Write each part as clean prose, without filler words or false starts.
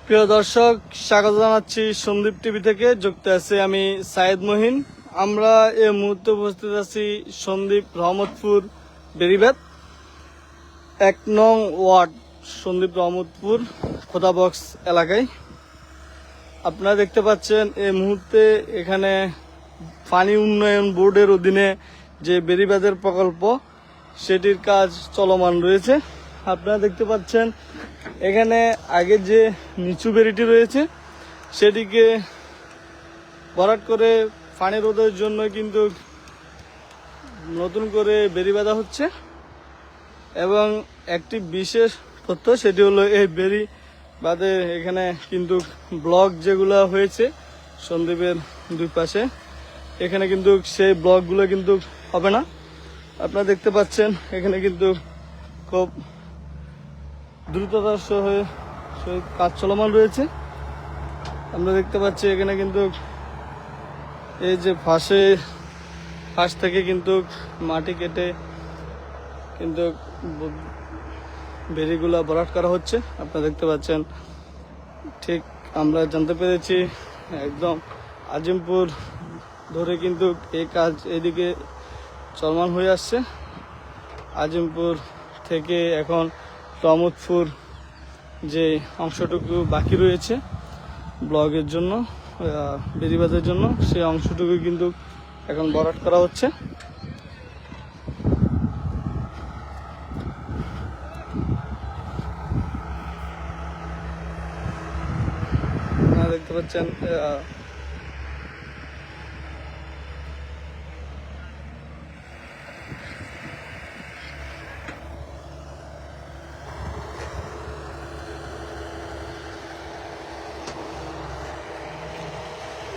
প্রিয় দর্শক, স্বাগত জানাচ্ছি সন্দীপ টিভি থেকে। যুক্ত আছে আমি সাইদ মহিন। আমরা এই মুহূর্তে উপস্থিত আছি সন্দীপ রহমতপুর বেরিবাদ 1 নং ওয়ার্ড সন্দীপ রহমতপুর খোদাবক্স এলাকায়। আপনারা দেখতে পাচ্ছেন এই মুহূর্তে এখানে পানি উন্নয়ন বোর্ডের অধীনে যে বেরিবাদের প্রকল্প সেটির কাজ চলমান রয়েছে। আপনারা দেখতে পাচ্ছেন এখানে আগে যে নিচু বেড়িটি রয়েছে সেটিকে ভরাট করে পানি রোধের জন্য কিন্তু নতুন করে বেড়ি বাঁধা হচ্ছে। এবং একটি বিশেষ তথ্য সেটি হলো এই বেড়ি বাদে এখানে কিন্তু ব্লক যেগুলো হয়েছে সন্দ্বীপের দুই পাশে, এখানে কিন্তু সেই ব্লকগুলো কিন্তু হবে না। আপনারা দেখতে পাচ্ছেন এখানে কিন্তু খুব দ্রুততার সহিত কাজ চলমান রয়েছে। আমরা দেখতে পাচ্ছি এখানে কিন্তু এই যে ফাঁস থেকে কিন্তু মাটি কেটে কিন্তু বেড়িগুলা ভরাট করা হচ্ছে। আপনারা দেখতে পাচ্ছেন, ঠিক আমরা জানতে পেরেছি একদম আজিমপুর ধরে কিন্তু এই কাজ এদিকে চলমান হয়ে আসছে। আজিমপুর থেকে এখন রহমতপুর যে অংশটুকু বাকি রয়েছে ব্লকের জন্য, বেরিবাদের জন্য, সেই অংশটুকু কিন্তু এখন ভরাট করা হচ্ছে। আপনারা দেখতে পাচ্ছেন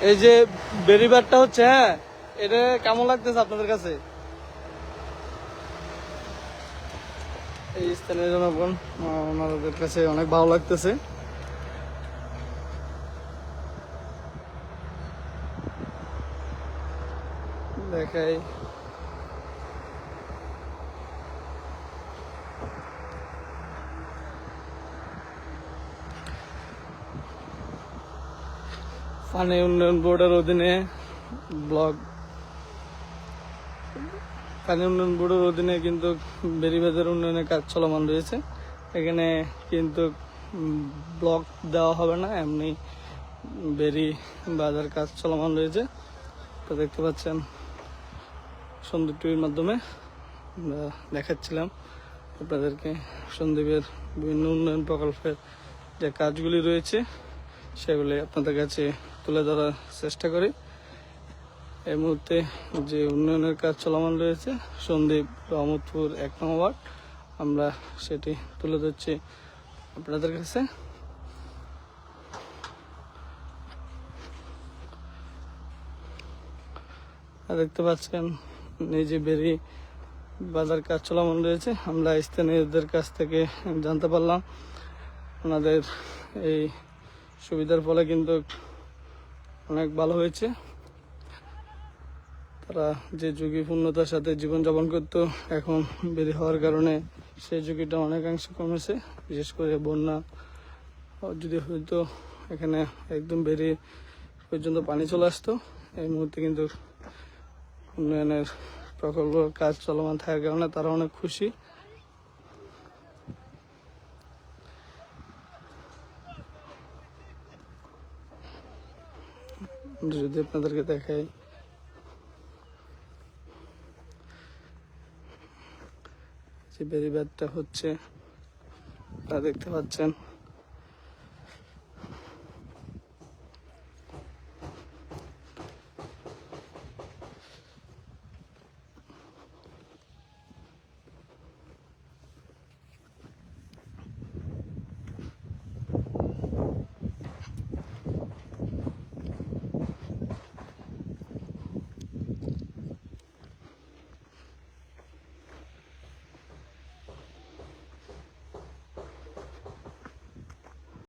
এই যে বেরিবারটা হচ্ছে, হ্যাঁ, এটা কেমন লাগতেছে আপনাদের কাছে? এই স্থানীয় জনগণ ওনাদের কাছে অনেক ভালো লাগতেছে। দেখাই পানি উন্নয়ন বোর্ডের অধীনে পানি উন্নয়ন বোর্ডের অধীনে কিন্তু বেরিবাদের উন্নয়নের কাজ চলমান রয়েছে। এখানে কিন্তু ব্লক দেওয়া হবে না, এমনি বেরি বাজার কাজ চলমান রয়েছে। তো দেখতে পাচ্ছেন সন্দীপ টিভির মাধ্যমে দেখাচ্ছিলাম আপনাদেরকে সন্দীপের বিভিন্ন উন্নয়ন প্রকল্পের যে কাজগুলি রয়েছে সেগুলি আপনাদের কাছে তুলে ধরার চেষ্টা করি। এই মুহূর্তে যে উন্নয়নের কাজ চলমান রয়েছে সন্দীপ রহমতপুর 1 নং ওয়ার্ড, আমরা সেটি তুলে ধরছি আপনাদের কাছে। দেখতে পাচ্ছেন নিজে বেরি বাজার কাজ চলমান রয়েছে। আমরা স্থানীয়দের কাছ থেকে জানতে পারলাম ওনাদের এই সুবিধার ফলে কিন্তু অনেক ভালো হয়েছে। তারা যে ঝুঁকিপূর্ণতার সাথে জীবনযাপন করত, এখন বেরি হওয়ার কারণে সেই ঝুঁকিটা অনেকাংশে কমেছে। বিশেষ করে বন্যা যদি হয়তো এখানে একদম বেরি পর্যন্ত পানি চলে আসতো। এই মুহূর্তে কিন্তু উন্নয়নের প্রকল্প কাজ চলমান থাকার কারণে তারা অনেক খুশি। যদি আপনাদেরকে দেখাই, যে বেরিবাদটা হচ্ছে তা দেখতে পাচ্ছেন।